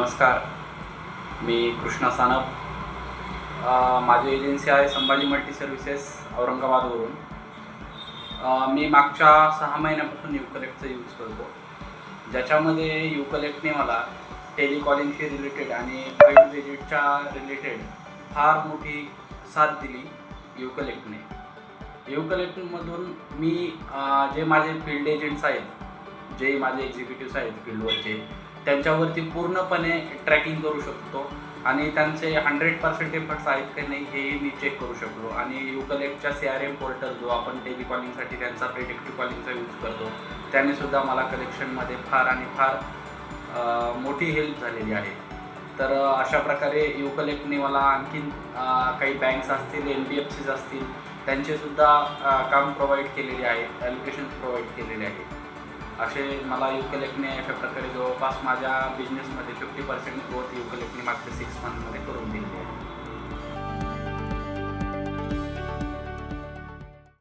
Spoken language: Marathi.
नमस्कार, मी कृष्णा सानप. माझी एजन्सी आहे संभाजी मल्टी सर्व्हिसेस औरंगाबादवरून. मी मागच्या 6 महिन्यापासून युकलेक्टचा यूज करतो, ज्याच्यामध्ये युकलेक्टने मला टेलिकॉलिंगशी रिलेटेड आणि फाईल्ड विजिटच्या रिलेटेड फार मोठी साथ दिली. युकलेक्टमधून मी जे माझे फील्ड एजंट्स आहेत, जे माझे एक्झिक्युटिव्स आहेत फील्डवरचे, त्यांच्यावरती पूर्णपणे ट्रॅकिंग करू शकतो आणि त्यांचे 100% एफर्ट्स आहेत की नाही हेही मी चेक करू शकलो. आणि युकलेक्टच्या CRM पोर्टल जो आपण टेलिकॉलिंगसाठी त्यांचा प्रेडिक्टिव्ह कॉलिंगचा यूज करतो, त्यानेसुद्धा मला कलेक्शनमध्ये फार मोठी हेल्प झालेली आहे. तर अशा प्रकारे युकलेक्टने मला आणखीन काही बँक्स असतील, NBFCs असतील, त्यांचेसुद्धा काम प्रोव्हाइड केलेले आहे, ॲलोकेशन्स प्रोव्हाइड केलेले आहे. असे मला युकलेक्टने अशा प्रकारे जवळपास माझ्या बिझनेसमध्ये 50% ग्रोथ युकलेक्टने मागच्या 6 मंथमध्ये करून दिली.